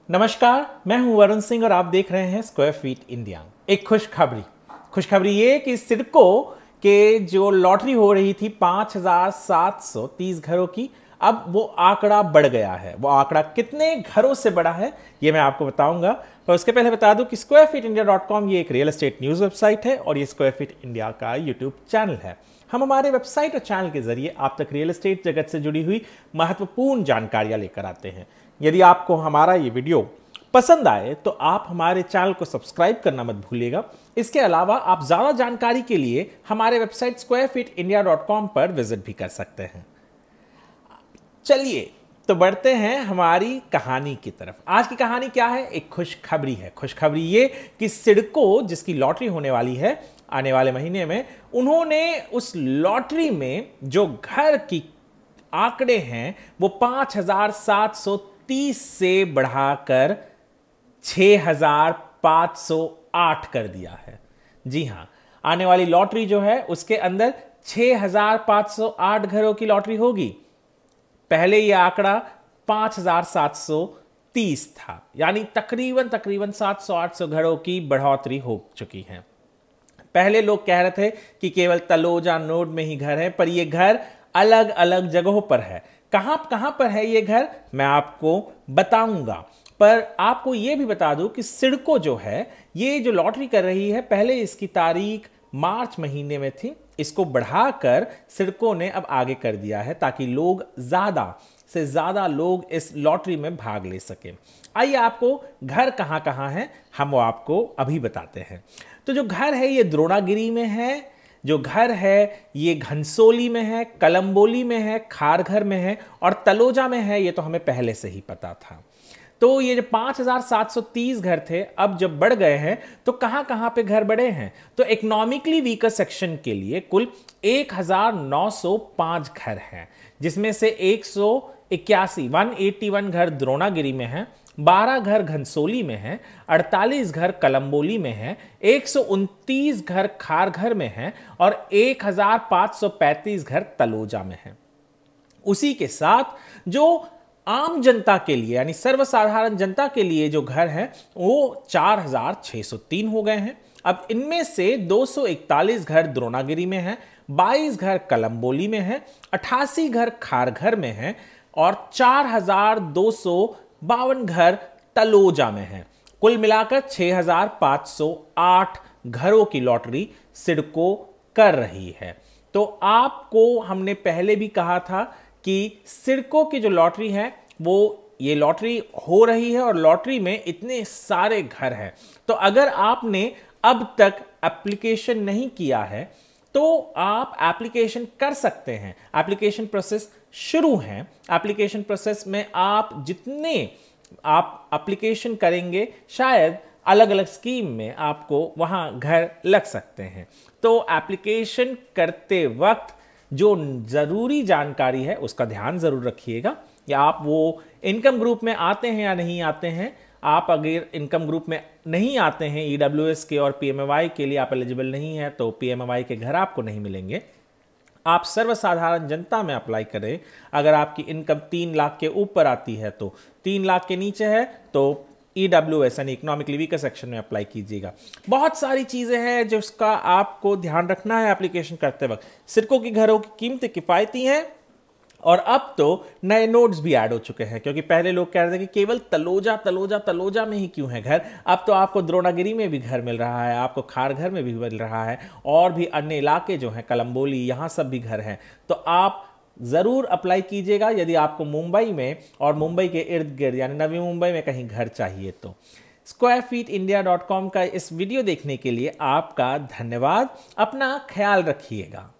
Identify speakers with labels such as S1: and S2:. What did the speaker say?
S1: नमस्कार, मैं हूं वरुण सिंह और आप देख रहे हैं स्क्वायर फीट इंडिया। एक खुशखबरी ये कि सिडको के जो लॉटरी हो रही थी 5,730 घरों की, अब वो आंकड़ा बढ़ गया है। वो आंकड़ा कितने घरों से बढ़ा है ये मैं आपको बताऊंगा, पर उसके पहले बता दूं कि squarefeetindia.com ये एक रियल एस्टेट न्यूज वेबसाइट है और ये स्क्वायर फीट इंडिया का यूट्यूब चैनल है। हम हमारे वेबसाइट और चैनल के जरिए आप तक रियल एस्टेट जगत से जुड़ी हुई महत्वपूर्ण जानकारियां लेकर आते हैं। यदि आपको हमारा ये वीडियो पसंद आए तो आप हमारे चैनल को सब्सक्राइब करना मत भूलिएगा। इसके अलावा आप ज्यादा जानकारी के लिए हमारे वेबसाइट squarefeetindia.com पर विजिट भी कर सकते हैं। चलिए तो बढ़ते हैं हमारी कहानी की तरफ। आज की कहानी क्या है? एक खुशखबरी है। खुशखबरी ये कि सिडको, जिसकी लॉटरी होने वाली है आने वाले महीने में, उन्होंने उस लॉटरी में जो घर की आंकड़े हैं वो 5,730 से बढ़ाकर 6,508 कर दिया है। जी हां, आने वाली लॉटरी जो है उसके अंदर 6,508 घरों की लॉटरी होगी। पहले यह आंकड़ा 5,730 था, यानी तकरीबन 700-800 घरों की बढ़ोतरी हो चुकी है। पहले लोग कह रहे थे कि केवल तलोजा नोड में ही घर है, पर यह घर अलग अलग जगहों पर है। कहां पर है ये घर मैं आपको बताऊंगा, पर आपको यह भी बता दूं कि सिडको जो है, ये जो लॉटरी कर रही है, पहले इसकी तारीख मार्च महीने में थी। इसको बढ़ाकर सिडको ने अब आगे कर दिया है ताकि लोग ज्यादा से ज्यादा लोग इस लॉटरी में भाग ले सके। आइए आपको घर कहां कहां है हम वो आपको अभी बताते हैं। तो जो घर है ये द्रोणागिरी में है, जो घर है ये घनसोली में है, कलंबोली में है, खारघर में है और तलोजा में है। ये तो हमें पहले से ही पता था। तो ये जो 5,730 घर थे, अब जब बढ़ गए हैं तो कहां पे घर बढ़े हैं? तो इकोनॉमिकली वीकर सेक्शन के लिए कुल 1,905 घर हैं, जिसमें से 181 घर द्रोणागिरी में है, 12 घर घनसोली में है, 48 घर कलंबोली में है, 129 घर खारघर में है और 1,535 घर तलोजा में है। उसी के साथ जो आम जनता के लिए यानी सर्वसाधारण जनता के लिए जो घर हैं वो 4,603 हो गए हैं। अब इनमें से 241 घर द्रोणागिरी में है, 22 घर कलंबोली में है, 88 घर खारघर में है और 4,252 घर तलोजा में है। कुल मिलाकर 6,508 घरों की लॉटरी सिडको कर रही है। तो आपको हमने पहले भी कहा था कि सिडको की जो लॉटरी है वो ये लॉटरी हो रही है और लॉटरी में इतने सारे घर हैं। तो अगर आपने अब तक एप्लीकेशन नहीं किया है तो आप एप्लीकेशन कर सकते हैं। एप्लीकेशन प्रोसेस शुरू है। एप्लीकेशन प्रोसेस में आप जितने आप एप्लीकेशन करेंगे, शायद अलग अलग स्कीम में आपको वहां घर लग सकते हैं। तो एप्लीकेशन करते वक्त जो जरूरी जानकारी है उसका ध्यान जरूर रखिएगा। या आप वो इनकम ग्रुप में आते हैं या नहीं आते हैं। आप अगर इनकम ग्रुप में नहीं आते हैं, EWS के और PMAY के लिए आप एलिजिबल नहीं है, तो PMAY के घर आपको नहीं मिलेंगे। आप सर्वसाधारण जनता में अप्लाई करें। अगर आपकी इनकम 3 लाख के ऊपर आती है तो 3 लाख के नीचे है तो EWS यानी इकोनॉमिकली वीकर सेक्शन में अप्लाई कीजिएगा। बहुत सारी चीजें हैं जिसका आपको ध्यान रखना है एप्लीकेशन करते वक्त। सिडको की घरों की कीमतें किफायती हैं और अब तो नए नोड्स भी ऐड हो चुके हैं, क्योंकि पहले लोग कह रहे थे कि केवल तलोजा में ही क्यों है घर। अब तो आपको द्रोणागिरी में भी घर मिल रहा है, आपको खारघर में भी मिल रहा है और भी अन्य इलाके जो हैं कलंबोली, यहाँ सब भी घर हैं। तो आप जरूर अप्लाई कीजिएगा यदि आपको मुंबई में और मुंबई के इर्द गिर्द यानी नवी मुंबई में कहीं घर चाहिए तो। squarefeetindia.com का इस वीडियो देखने के लिए आपका धन्यवाद। अपना ख्याल रखिएगा।